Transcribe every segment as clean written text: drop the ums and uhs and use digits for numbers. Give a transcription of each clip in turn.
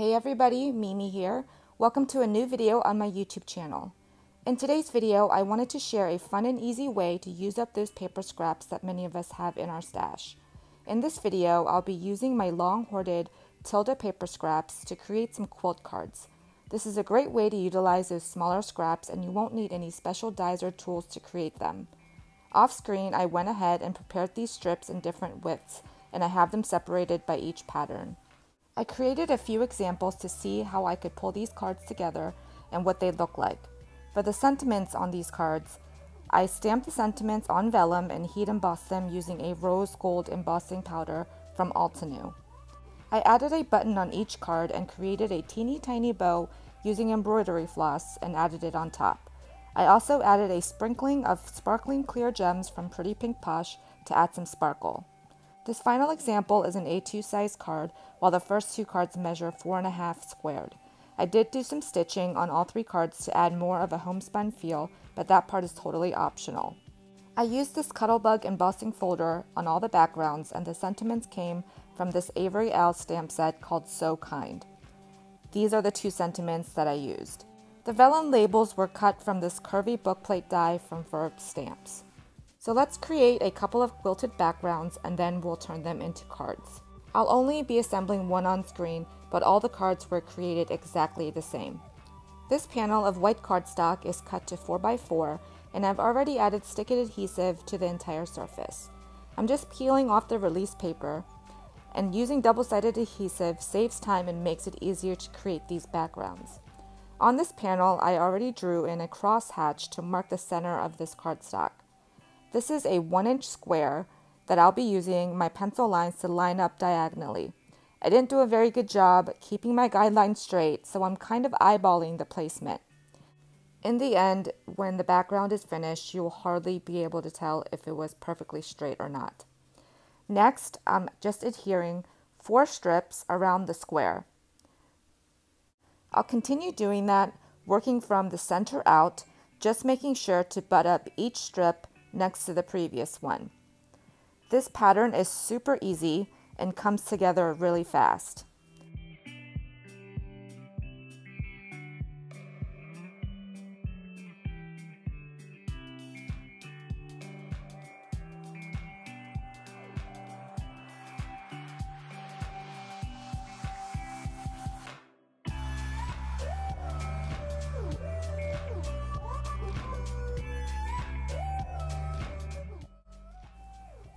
Hey everybody, Mimi here. Welcome to a new video on my YouTube channel. In today's video, I wanted to share a fun and easy way to use up those paper scraps that many of us have in our stash. In this video, I'll be using my long hoarded Tilda paper scraps to create some quilt cards. This is a great way to utilize those smaller scraps and you won't need any special dies or tools to create them. Off screen, I went ahead and prepared these strips in different widths and I have them separated by each pattern. I created a few examples to see how I could pull these cards together and what they look like. For the sentiments on these cards, I stamped the sentiments on vellum and heat embossed them using a rose gold embossing powder from Altenew. I added a button on each card and created a teeny tiny bow using embroidery floss and added it on top. I also added a sprinkling of sparkling clear gems from Pretty Pink Posh to add some sparkle. This final example is an A2 size card, while the first two cards measure 4.5 squared. I did do some stitching on all three cards to add more of a homespun feel, but that part is totally optional. I used this Cuttlebug embossing folder on all the backgrounds, and the sentiments came from this Avery Elle stamp set called So Kind. These are the two sentiments that I used. The vellum labels were cut from this curvy bookplate die from Verb Stamps. So let's create a couple of quilted backgrounds and then we'll turn them into cards. I'll only be assembling one on screen, but all the cards were created exactly the same. This panel of white cardstock is cut to 4x4 and I've already added stick adhesive to the entire surface. I'm just peeling off the release paper, and using double-sided adhesive saves time and makes it easier to create these backgrounds. On this panel, I already drew in a crosshatch to mark the center of this cardstock. This is a 1-inch square that I'll be using my pencil lines to line up diagonally. I didn't do a very good job keeping my guidelines straight, so I'm kind of eyeballing the placement. In the end, when the background is finished, you will hardly be able to tell if it was perfectly straight or not. Next, I'm just adhering 4 strips around the square. I'll continue doing that, working from the center out, just making sure to butt up each strip next to the previous one. This pattern is super easy and comes together really fast.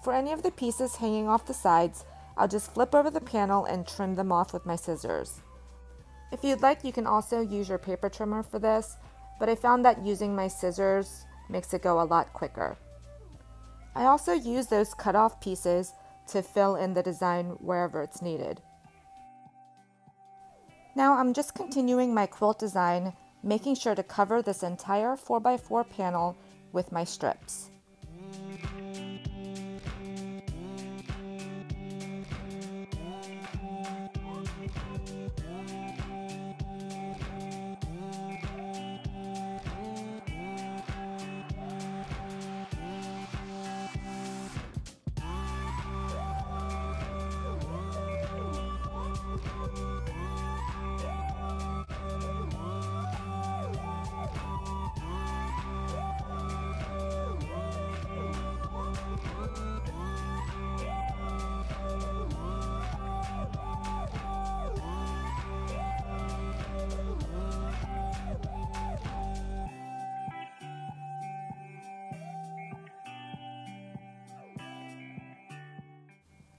For any of the pieces hanging off the sides, I'll just flip over the panel and trim them off with my scissors. If you'd like, you can also use your paper trimmer for this, but I found that using my scissors makes it go a lot quicker. I also use those cut off pieces to fill in the design wherever it's needed. Now I'm just continuing my quilt design, making sure to cover this entire 4x4 panel with my strips.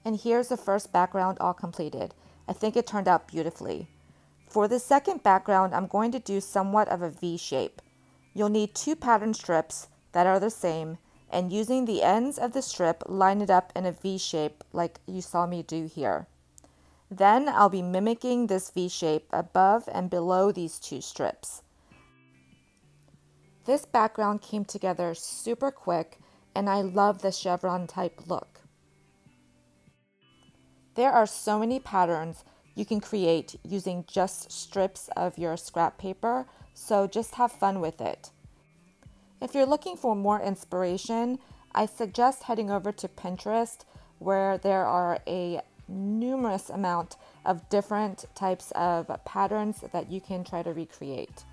And here's the first background all completed. I think it turned out beautifully. For the second background, I'm going to do somewhat of a V shape. You'll need 2 pattern strips that are the same, and using the ends of the strip, line it up in a V shape like you saw me do here. Then I'll be mimicking this V shape above and below these 2 strips. This background came together super quick, and I love the chevron type look. There are so many patterns you can create using just strips of your scrap paper, so just have fun with it. If you're looking for more inspiration, I suggest heading over to Pinterest, where there are a numerous amount of different types of patterns that you can try to recreate.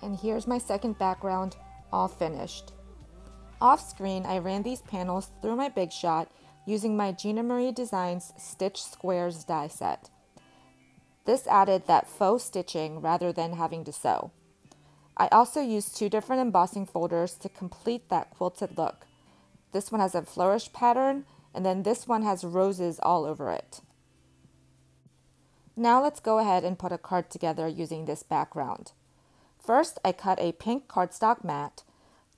And here's my second background, all finished. Off screen, I ran these panels through my Big Shot using my Gina Marie Designs Stitch Squares die set. This added that faux stitching rather than having to sew. I also used 2 different embossing folders to complete that quilted look. This one has a Flourish pattern, and then this one has roses all over it. Now let's go ahead and put a card together using this background. First, I cut a pink cardstock mat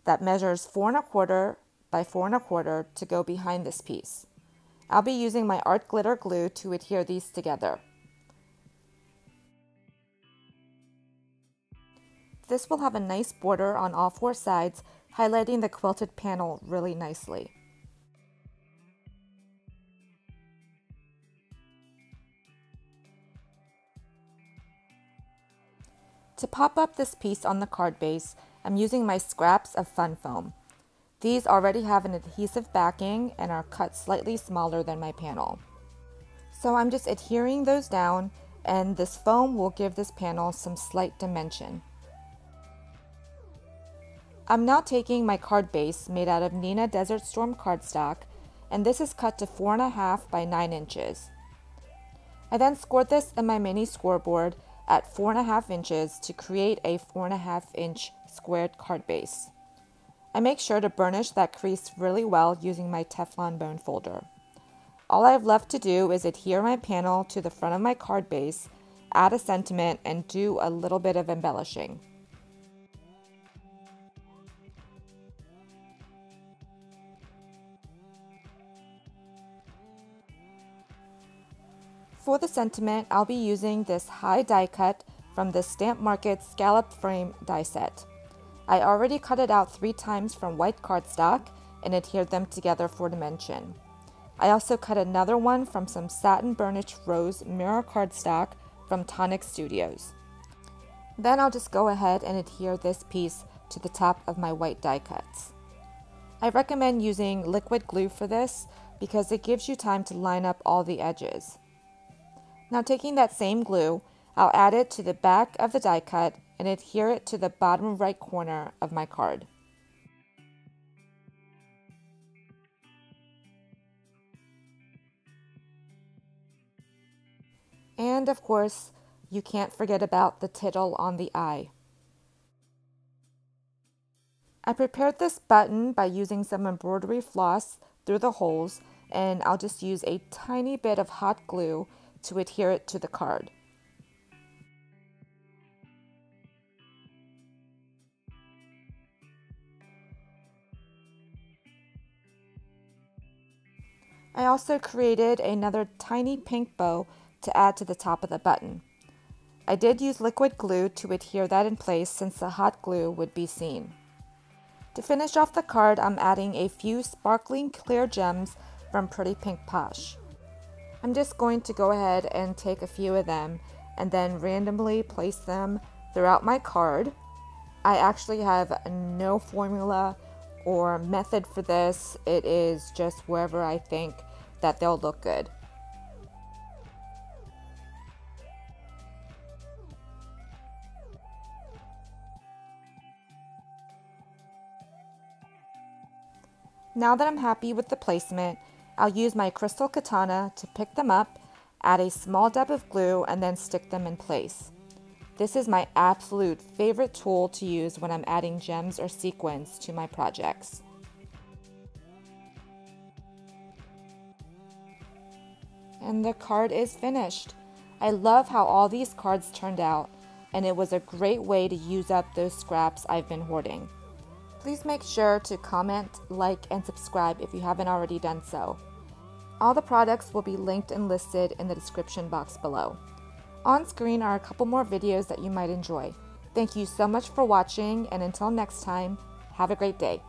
that measures 4 1/4 by 4 1/4 to go behind this piece. I'll be using my art glitter glue to adhere these together. This will have a nice border on all 4 sides, highlighting the quilted panel really nicely. To pop up this piece on the card base, I'm using my scraps of fun foam. These already have an adhesive backing and are cut slightly smaller than my panel. So I'm just adhering those down, and this foam will give this panel some slight dimension. I'm now taking my card base made out of Nina Desert Storm cardstock, and this is cut to 4 1/2 by 9 inches. I then scored this in my mini scoreboard at 4 1/2 inches to create a 4 1/2 inch squared card base. I make sure to burnish that crease really well using my Teflon bone folder. All I have left to do is adhere my panel to the front of my card base, add a sentiment, and do a little bit of embellishing. For the sentiment, I'll be using this high die cut from the Stamp Market scalloped frame die set. I already cut it out 3 times from white cardstock and adhered them together for dimension. I also cut another one from some satin burnished rose mirror cardstock from Tonic Studios. Then I'll just go ahead and adhere this piece to the top of my white die cuts. I recommend using liquid glue for this because it gives you time to line up all the edges. Now taking that same glue, I'll add it to the back of the die cut and adhere it to the bottom right corner of my card. And of course, you can't forget about the tittle on the eye. I prepared this button by using some embroidery floss through the holes, and I'll just use a tiny bit of hot glue to adhere it to the card. I also created another tiny pink bow to add to the top of the button. I did use liquid glue to adhere that in place since the hot glue would be seen. To finish off the card, I'm adding a few sparkling clear gems from Pretty Pink Posh. I'm just going to go ahead and take a few of them and then randomly place them throughout my card. I actually have no formula or method for this. It is just wherever I think that they'll look good. Now that I'm happy with the placement, I'll use my crystal katana to pick them up, add a small dab of glue, and then stick them in place. This is my absolute favorite tool to use when I'm adding gems or sequins to my projects. And the card is finished. I love how all these cards turned out, and it was a great way to use up those scraps I've been hoarding. Please make sure to comment, like, and subscribe if you haven't already done so. All the products will be linked and listed in the description box below. On screen are a couple more videos that you might enjoy. Thank you so much for watching, and until next time, have a great day.